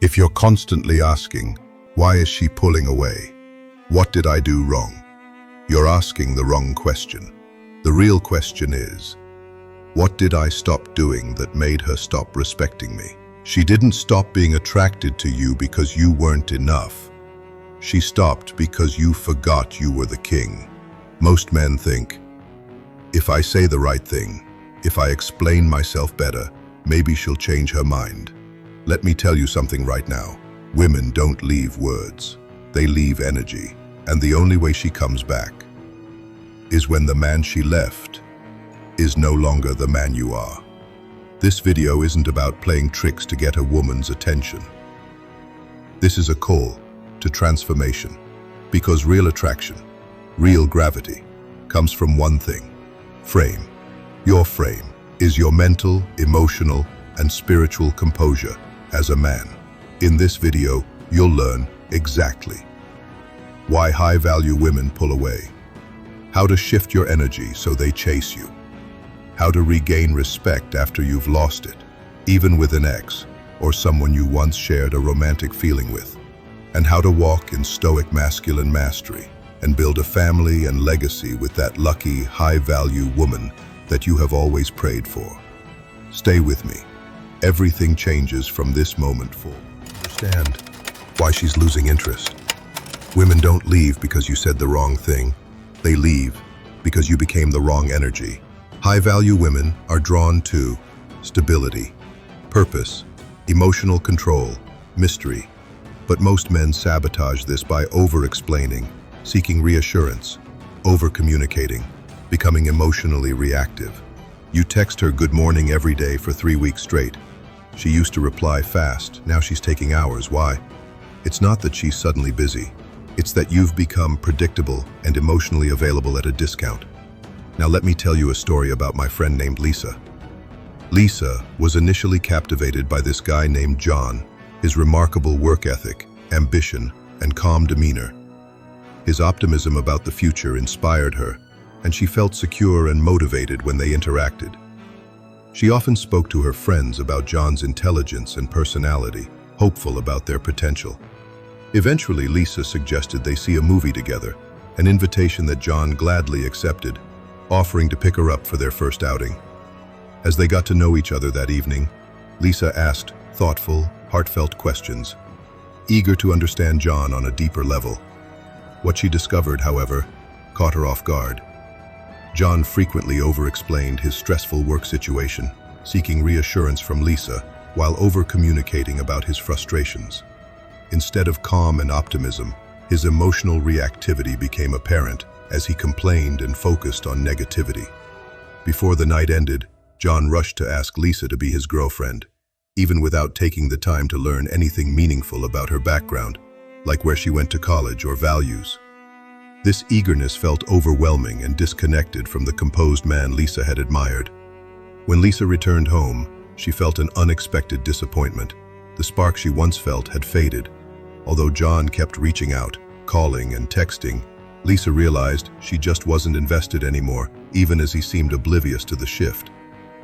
If you're constantly asking, why is she pulling away? What did I do wrong? You're asking the wrong question. The real question is, what did I stop doing that made her stop respecting me? She didn't stop being attracted to you because you weren't enough. She stopped because you forgot you were the king. Most men think, if I say the right thing, if I explain myself better, maybe she'll change her mind. Let me tell you something right now. Women don't leave words. They leave energy. And the only way she comes back is when the man she left is no longer the man you are. This video isn't about playing tricks to get a woman's attention. This is a call to transformation, because real attraction, real gravity, comes from one thing: frame. Your frame is your mental, emotional, and spiritual composure as a man. In this video, you'll learn exactly why high-value women pull away, how to shift your energy so they chase you, how to regain respect after you've lost it, even with an ex or someone you once shared a romantic feeling with, and how to walk in stoic masculine mastery and build a family and legacy with that lucky, high-value woman that you have always prayed for. Stay with me. Everything changes from this moment forward. Understand why she's losing interest. Women don't leave because you said the wrong thing. They leave because you became the wrong energy. High-value women are drawn to stability, purpose, emotional control, mystery. But most men sabotage this by over-explaining, seeking reassurance, over-communicating, becoming emotionally reactive. You text her good morning every day for 3 weeks straight. She used to reply fast, now she's taking hours. Why? It's not that she's suddenly busy. It's that you've become predictable and emotionally available at a discount. Now let me tell you a story about my friend named Lisa. Lisa was initially captivated by this guy named John, his remarkable work ethic, ambition, and calm demeanor. His optimism about the future inspired her, and she felt secure and motivated when they interacted. She often spoke to her friends about John's intelligence and personality, hopeful about their potential. Eventually, Lisa suggested they see a movie together, an invitation that John gladly accepted, offering to pick her up for their first outing. As they got to know each other that evening, Lisa asked thoughtful, heartfelt questions, eager to understand John on a deeper level. What she discovered, however, caught her off guard. John frequently over-explained his stressful work situation, seeking reassurance from Lisa while over-communicating about his frustrations. Instead of calm and optimism, his emotional reactivity became apparent as he complained and focused on negativity. Before the night ended, John rushed to ask Lisa to be his girlfriend, even without taking the time to learn anything meaningful about her background, like where she went to college or values. This eagerness felt overwhelming and disconnected from the composed man Lisa had admired. When Lisa returned home, she felt an unexpected disappointment. The spark she once felt had faded. Although John kept reaching out, calling and texting, Lisa realized she just wasn't invested anymore, even as he seemed oblivious to the shift.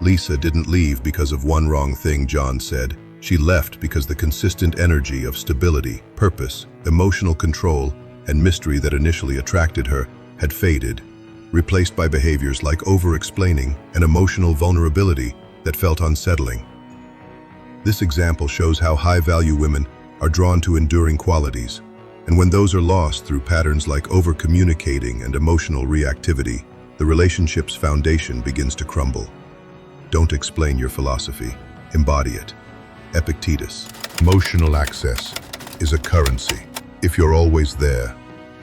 Lisa didn't leave because of one wrong thing John said. She left because the consistent energy of stability, purpose, emotional control, and mystery that initially attracted her had faded, replaced by behaviors like over-explaining and emotional vulnerability that felt unsettling. This example shows how high-value women are drawn to enduring qualities, and when those are lost through patterns like over-communicating and emotional reactivity, the relationship's foundation begins to crumble. Don't explain your philosophy, embody it. Epictetus. Emotional access is a currency. If you're always there,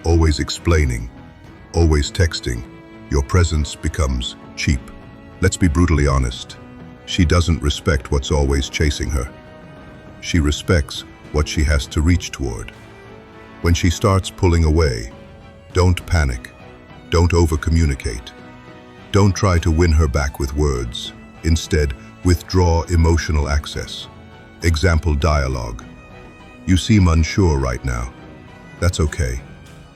always explaining, always texting, your presence becomes cheap. Let's be brutally honest. She doesn't respect what's always chasing her. She respects what she has to reach toward. When she starts pulling away, don't panic. Don't over-communicate. Don't try to win her back with words. Instead, withdraw emotional access. Example dialogue. You seem unsure right now. That's okay.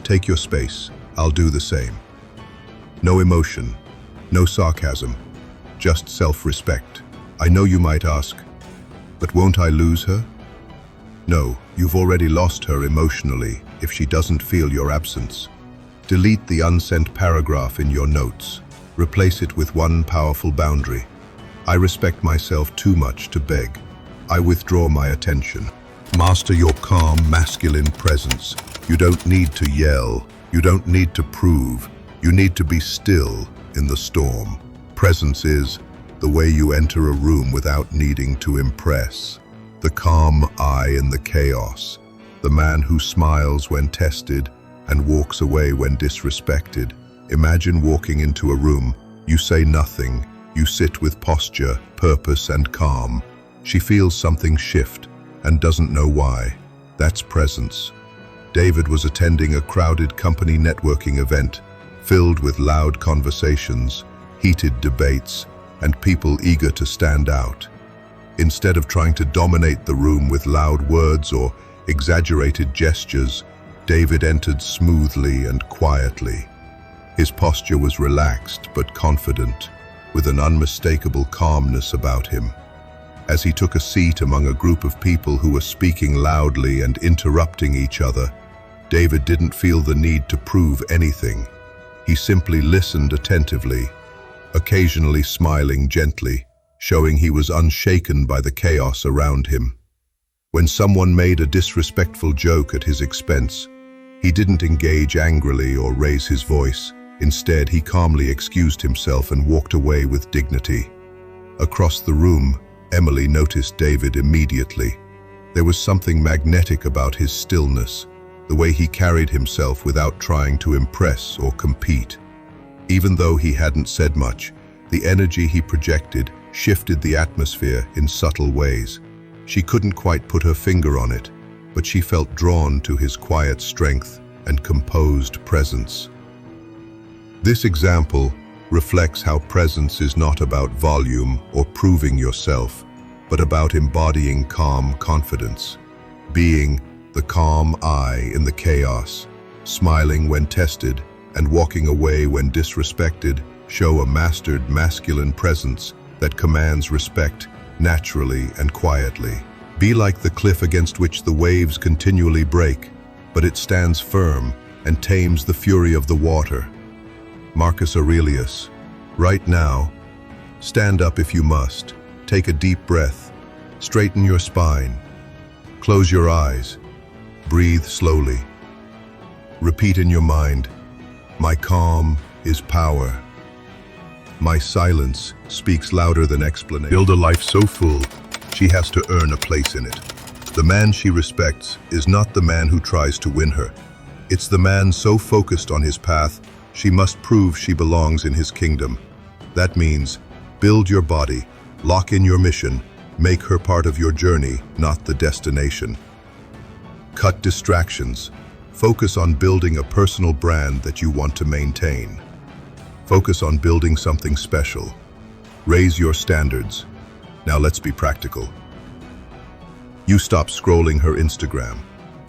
Take your space. I'll do the same. No emotion, no sarcasm, just self-respect. I know you might ask, but won't I lose her? No, you've already lost her emotionally if she doesn't feel your absence. Delete the unsent paragraph in your notes. Replace it with one powerful boundary. I respect myself too much to beg. I withdraw my attention. Master your calm, masculine presence. You don't need to yell. You don't need to prove. You need to be still in the storm. Presence is the way you enter a room without needing to impress. The calm I in the chaos. The man who smiles when tested and walks away when disrespected. Imagine walking into a room. You say nothing. You sit with posture, purpose, and calm. She feels something shift and doesn't know why. That's presence. David was attending a crowded company networking event filled with loud conversations, heated debates, and people eager to stand out. Instead of trying to dominate the room with loud words or exaggerated gestures, David entered smoothly and quietly. His posture was relaxed but confident, with an unmistakable calmness about him. As he took a seat among a group of people who were speaking loudly and interrupting each other, David didn't feel the need to prove anything. He simply listened attentively, occasionally smiling gently, showing he was unshaken by the chaos around him. When someone made a disrespectful joke at his expense, he didn't engage angrily or raise his voice. Instead, he calmly excused himself and walked away with dignity. Across the room, Emily noticed David immediately. There was something magnetic about his stillness, the way he carried himself without trying to impress or compete. Even though he hadn't said much, the energy he projected shifted the atmosphere in subtle ways. She couldn't quite put her finger on it, but she felt drawn to his quiet strength and composed presence. This example reflects how presence is not about volume or proving yourself, but about embodying calm confidence, being the calm I in the chaos, smiling when tested and walking away when disrespected. Show a mastered masculine presence that commands respect naturally and quietly. Be like the cliff against which the waves continually break, but it stands firm and tames the fury of the water. Marcus Aurelius. Right now, stand up if you must. Take a deep breath. Straighten your spine. Close your eyes. Breathe slowly. Repeat in your mind, my calm is power. My silence speaks louder than explanation. Build a life so full, she has to earn a place in it. The man she respects is not the man who tries to win her. It's the man so focused on his path, she must prove she belongs in his kingdom. That means build your body, lock in your mission, make her part of your journey, not the destination. Cut distractions. Focus on building a personal brand that you want to maintain. Focus on building something special. Raise your standards. Now let's be practical. You stop scrolling her Instagram.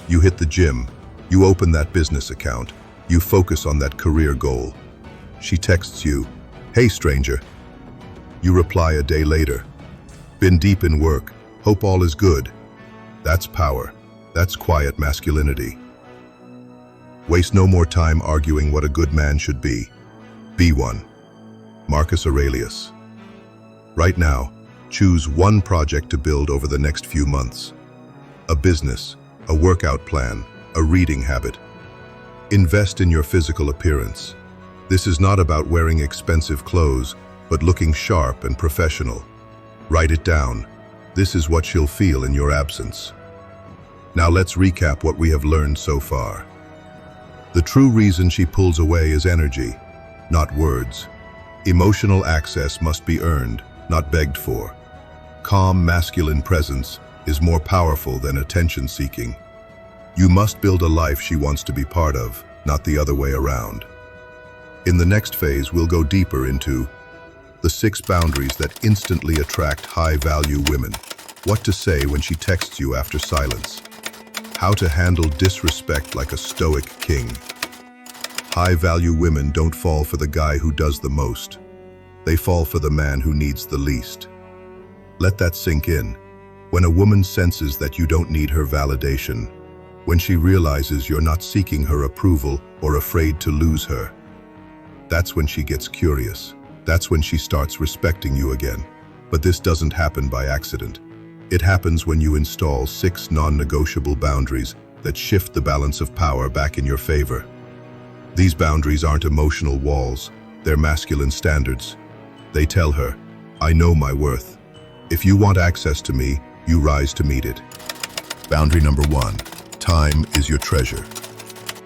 You hit the gym. You open that business account. You focus on that career goal. She texts you, "Hey stranger." You reply a day later, "Been deep in work. Hope all is good." That's power. That's quiet masculinity. Waste no more time arguing what a good man should be. Be one. Marcus Aurelius. Right now, choose one project to build over the next few months. A business, a workout plan, a reading habit. Invest in your physical appearance. This is not about wearing expensive clothes, but looking sharp and professional. Write it down. This is what she'll feel in your absence. Now let's recap what we have learned so far. The true reason she pulls away is energy, not words. Emotional access must be earned, not begged for. Calm masculine presence is more powerful than attention-seeking. You must build a life she wants to be part of, not the other way around. In the next phase, we'll go deeper into the 6 boundaries that instantly attract high-value women. What to say when she texts you after silence. How to handle disrespect like a Stoic king. High-value women don't fall for the guy who does the most. They fall for the man who needs the least. Let that sink in. When a woman senses that you don't need her validation, when she realizes you're not seeking her approval or afraid to lose her, that's when she gets curious. That's when she starts respecting you again. But this doesn't happen by accident. It happens when you install 6 non-negotiable boundaries that shift the balance of power back in your favor. These boundaries aren't emotional walls, they're masculine standards. They tell her, I know my worth. If you want access to me, you rise to meet it. Boundary number 1, time is your treasure.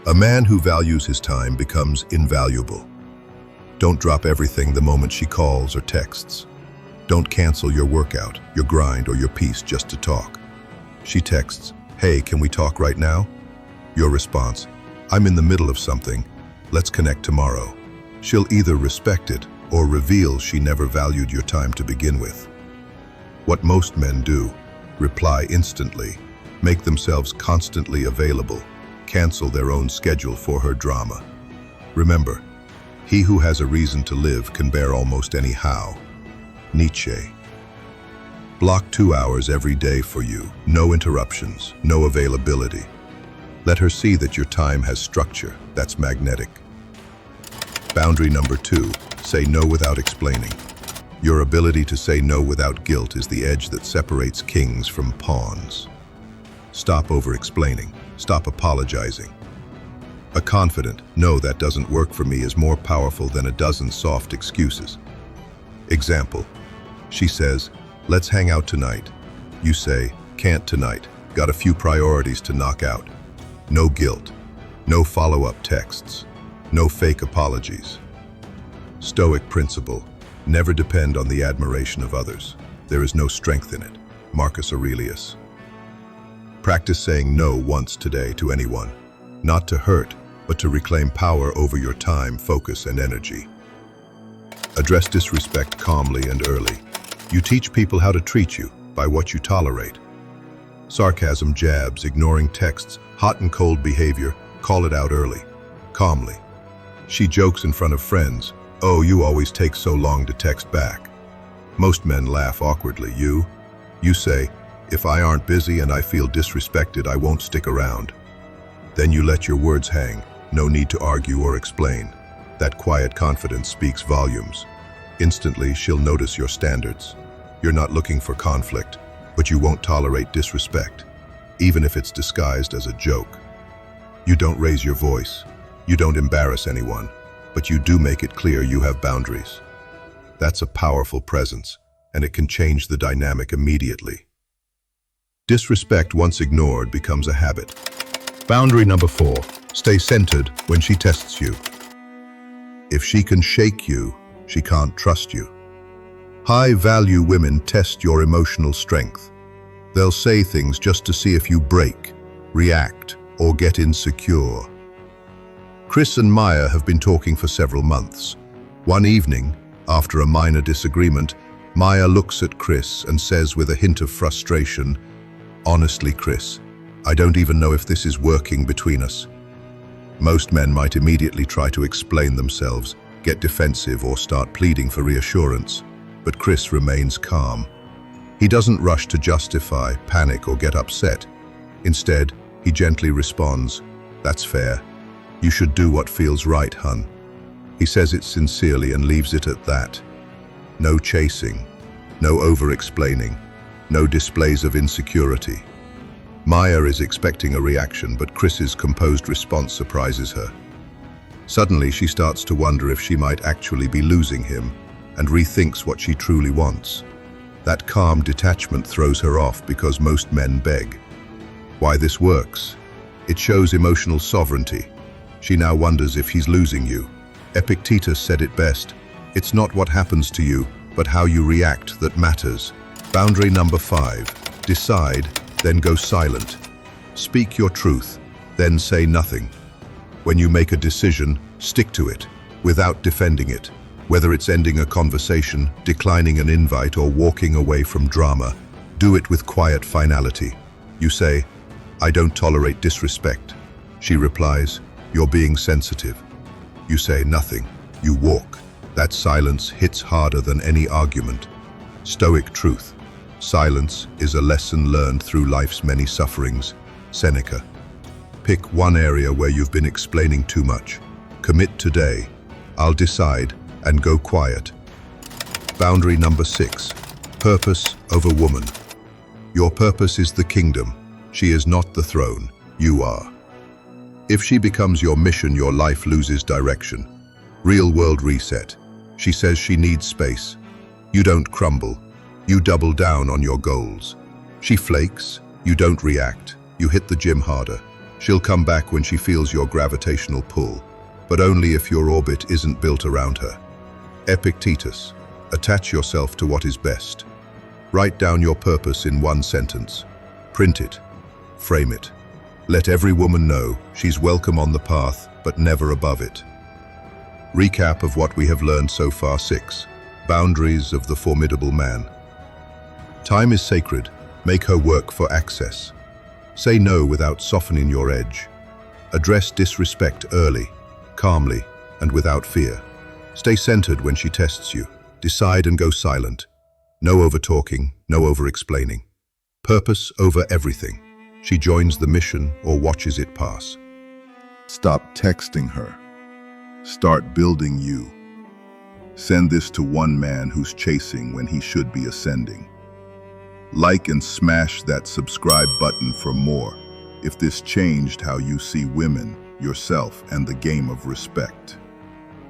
A man who values his time becomes invaluable. Don't drop everything the moment she calls or texts. Don't cancel your workout, your grind, or your peace just to talk. She texts, hey, can we talk right now? Your response, I'm in the middle of something. Let's connect tomorrow. She'll either respect it or reveal she never valued your time to begin with. What most men do, reply instantly, make themselves constantly available, cancel their own schedule for her drama. Remember, he who has a reason to live can bear almost any how. Nietzsche. Block 2 hours every day for you, no interruptions, no availability. Let her see that your time has structure, that's magnetic. Boundary number 2, say no without explaining. Your ability to say no without guilt is the edge that separates kings from pawns. Stop over-explaining. Stop apologizing. A confident, no, that doesn't work for me is more powerful than a dozen soft excuses. Example, she says, let's hang out tonight. You say, can't tonight, got a few priorities to knock out. No guilt, no follow-up texts, no fake apologies. Stoic principle, never depend on the admiration of others. There is no strength in it. Marcus Aurelius. Practice saying no once today to anyone, not to hurt, but to reclaim power over your time, focus, and energy. Address disrespect calmly and early. You teach people how to treat you by what you tolerate. Sarcasm, jabs, ignoring texts, hot and cold behavior, call it out early, calmly. She jokes in front of friends, oh, you always take so long to text back. Most men laugh awkwardly. You say, if I aren't busy and I feel disrespected, I won't stick around. Then you let your words hang, no need to argue or explain. That quiet confidence speaks volumes. Instantly, she'll notice your standards. You're not looking for conflict, but you won't tolerate disrespect, even if it's disguised as a joke. You don't raise your voice. You don't embarrass anyone, but you do make it clear you have boundaries. That's a powerful presence, and it can change the dynamic immediately. Disrespect once ignored becomes a habit. Boundary number 4, stay centered when she tests you. If she can shake you, she can't trust you. High-value women test your emotional strength. They'll say things just to see if you break, react, or get insecure. Chris and Maya have been talking for several months. One evening, after a minor disagreement, Maya looks at Chris and says with a hint of frustration, honestly, Chris, I don't even know if this is working between us. Most men might immediately try to explain themselves, get defensive, or start pleading for reassurance, but Chris remains calm. He doesn't rush to justify, panic, or get upset. Instead, he gently responds, that's fair. You should do what feels right, hun. He says it sincerely and leaves it at that. No chasing, no over-explaining, no displays of insecurity. Maya is expecting a reaction, but Chris's composed response surprises her. Suddenly, she starts to wonder if she might actually be losing him and rethinks what she truly wants. That calm detachment throws her off because most men beg. Why this works? It shows emotional sovereignty. She now wonders if he's losing you. Epictetus said it best, it's not what happens to you, but how you react that matters. Boundary number 5, decide, then go silent. Speak your truth, then say nothing. When you make a decision, stick to it, without defending it. Whether it's ending a conversation, declining an invite, or walking away from drama, do it with quiet finality. You say, I don't tolerate disrespect. She replies, you're being sensitive. You say nothing. You walk. That silence hits harder than any argument. Stoic truth. Silence is a lesson learned through life's many sufferings. Seneca. Pick one area where you've been explaining too much. Commit today. I'll decide and go quiet. Boundary number 6. Purpose over woman. Your purpose is the kingdom. She is not the throne. You are. If she becomes your mission, your life loses direction. Real world reset. She says she needs space. You don't crumble. You double down on your goals. She flakes. You don't react. You hit the gym harder. She'll come back when she feels your gravitational pull, but only if your orbit isn't built around her. Epictetus. Attach yourself to what is best. Write down your purpose in one sentence. Print it. Frame it. Let every woman know she's welcome on the path, but never above it. Recap of what we have learned so far. 6. Boundaries of the formidable man. Time is sacred. Make her work for access. Say no without softening your edge. Address disrespect early, calmly, and without fear. Stay centered when she tests you. Decide and go silent. No over-talking, no over-explaining. Purpose over everything. She joins the mission or watches it pass. Stop texting her. Start building you. Send this to one man who's chasing when he should be ascending. Like and smash that subscribe button for more if this changed how you see women, yourself, and the game of respect.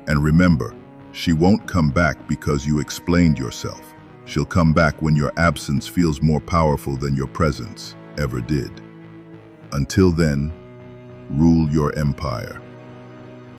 And remember, she won't come back because you explained yourself. She'll come back when your absence feels more powerful than your presence ever did. Until then, rule your empire.